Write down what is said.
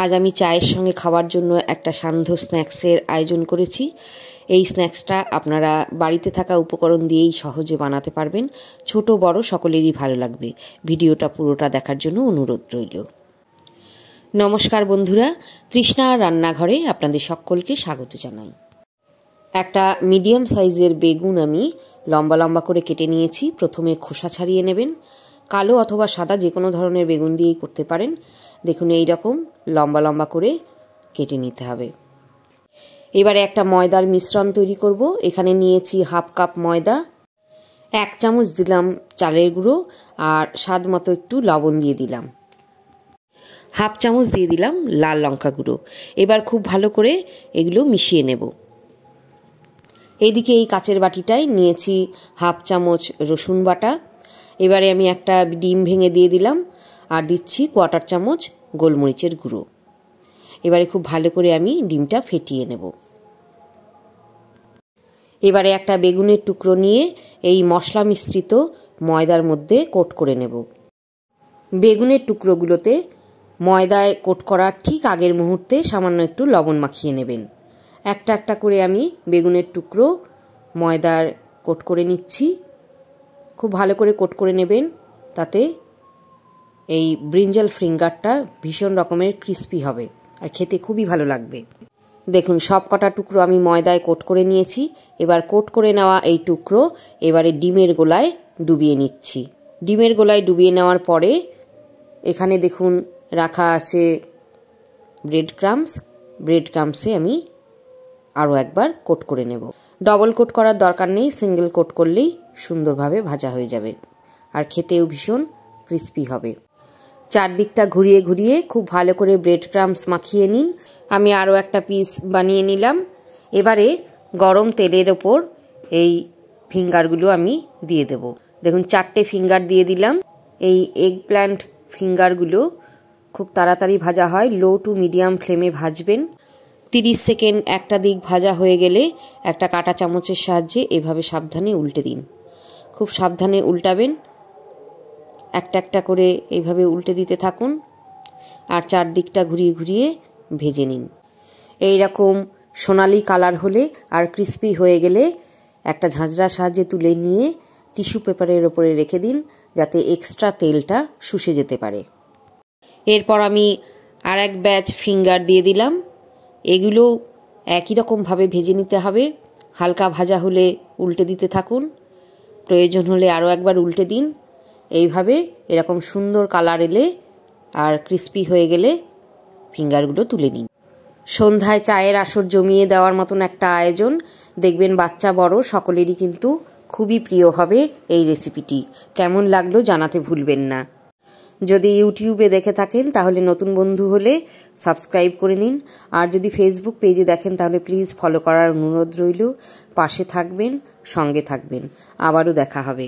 আজ আমি চায়ের সঙ্গে খাওয়ার জন্য একটা সান্ধ্য স্ন্যাক্সের আয়োজন করেছি। এই স্ন্যাক্সটা আপনারা বাড়িতে থাকা উপকরণ দিয়েই সহজে বানাতে পারবেন। ছোট বড় সকলেরই ভালো লাগবে। ভিডিওটা পুরোটা দেখার জন্য অনুরোধ রইল। নমস্কার বন্ধুরা, তৃষ্ণা রান্নাঘরে আপনাদের সকলকে স্বাগত জানাই। একটা মিডিয়াম সাইজের বেগুন আমি লম্বা লম্বা করে কেটে নিয়েছি। প্রথমে খোসা ছাড়িয়ে নেবেন। কালো অথবা সাদা যে কোনো ধরনের বেগুন দিয়েই করতে পারেন। দেখুন এই রকম লম্বা লম্বা করে কেটে নিতে হবে। এবারে একটা ময়দার মিশ্রণ তৈরি করব। এখানে নিয়েছি হাফ কাপ ময়দা, 1 চামচ দিলাম চালের গুঁড়ো, আর স্বাদ মতো একটু লবণ দিয়ে দিলাম। হাফ চামচ দিয়ে দিলাম লাল লঙ্কা গুঁড়ো। এবার খুব ভালো করে এগুলো মিশিয়ে নেব। এইদিকে এই কাচের বাটিটায় নিয়েছি হাফ চামচ রসুন বাটা। এবারে আমি একটা ডিম ভেঙে দিয়ে দিলাম, আর দিচ্ছি 1/4 চামচ গোলমরিচের গুঁড়ো। এবারে খুব ভালো করে আমি ডিমটা ফেটিয়ে নেব। এবারে একটা বেগুনের টুকরো নিয়ে এই মশলা মিশ্রিত ময়দার মধ্যে কোট করে নেব। বেগুনের টুকরোগুলোতে ময়দায় কোট করার ঠিক আগের মুহূর্তে সামান্য একটু লবণ মাখিয়ে নেবেন। একটা একটা করে আমি বেগুনের টুকরো ময়দার কোট করে নিচ্ছি। খুব ভালো করে কোট করে নেবেন, তাতে এই ব্রিঞ্জাল ফিঙ্গারটা ভীষণ রকমের ক্রিস্পি হবে আর খেতে খুবই ভালো লাগবে। দেখুন সব কটা টুকরো আমি ময়দায় কোট করে নিয়েছি। এবার কোট করে নেওয়া এই টুকরো এবারে ডিমের গোলায় ডুবিয়ে নিচ্ছি। ডিমের গোলায় ডুবিয়ে নেওয়ার পরে এখানে দেখুন রাখা আছে ব্রেড ক্রাম্পসে আমি আরও একবার কোট করে নেব। ডবল কোট করার দরকার নেই, সিঙ্গেল কোট করলেই সুন্দরভাবে ভাজা হয়ে যাবে আর খেতেও ভীষণ ক্রিস্পি হবে। চারদিকটা ঘুরিয়ে ঘুরিয়ে খুব ভালো করে ব্রেড ক্রাম্পস মাখিয়ে নিন। আমি আরও একটা পিস বানিয়ে নিলাম। এবারে গরম তেলের ওপর এই ফিঙ্গারগুলো আমি দিয়ে দেব। দেখুন 4টে ফিঙ্গার দিয়ে দিলাম। এই এগ প্ল্যান্ট ফিঙ্গারগুলো খুব তাড়াতাড়ি ভাজা হয়। লো টু মিডিয়াম ফ্লেমে ভাজবেন। 30 সেকেন্ড একটা দিক ভাজা হয়ে গেলে একটা কাঁটা চামচের সাহায্যে এভাবে সাবধানে উল্টে দিন। খুব সাবধানে উল্টাবেন। একটা একটা করে এইভাবে উল্টে দিতে থাকুন আর চারদিকটা ঘুরিয়ে ঘুরিয়ে ভেজে নিন। এই রকম সোনালি কালার হলে আর ক্রিস্পি হয়ে গেলে একটা ঝাঁঝরার সাহায্যে তুলে নিয়ে টিস্যু পেপারের ওপরে রেখে দিন, যাতে এক্সট্রা তেলটা শুষে যেতে পারে। এরপর আমি আর এক ব্যাচ ফিঙ্গার দিয়ে দিলাম। এগুলো একই রকমভাবে ভেজে নিতে হবে। হালকা ভাজা হলে উল্টে দিতে থাকুন, প্রয়োজন হলে আরও একবার উল্টে দিন। এইভাবে এরকম সুন্দর কালার এলে আর ক্রিস্পি হয়ে গেলে ফিঙ্গারগুলো তুলে নিন। সন্ধ্যায় চায়ের আসর জমিয়ে দেওয়ার মতন একটা আয়োজন। দেখবেন বাচ্চা বড় সকলেরই কিন্তু খুবই প্রিয় হবে এই রেসিপিটি। কেমন লাগলো জানাতে ভুলবেন না। যদি ইউটিউবে দেখে থাকেন তাহলে নতুন বন্ধু হলে সাবস্ক্রাইব করে নিন, আর যদি ফেসবুক পেজে দেখেন তাহলে প্লিজ ফলো করার অনুরোধ রইল। পাশে থাকবেন, সঙ্গে থাকবেন। আবারও দেখা হবে।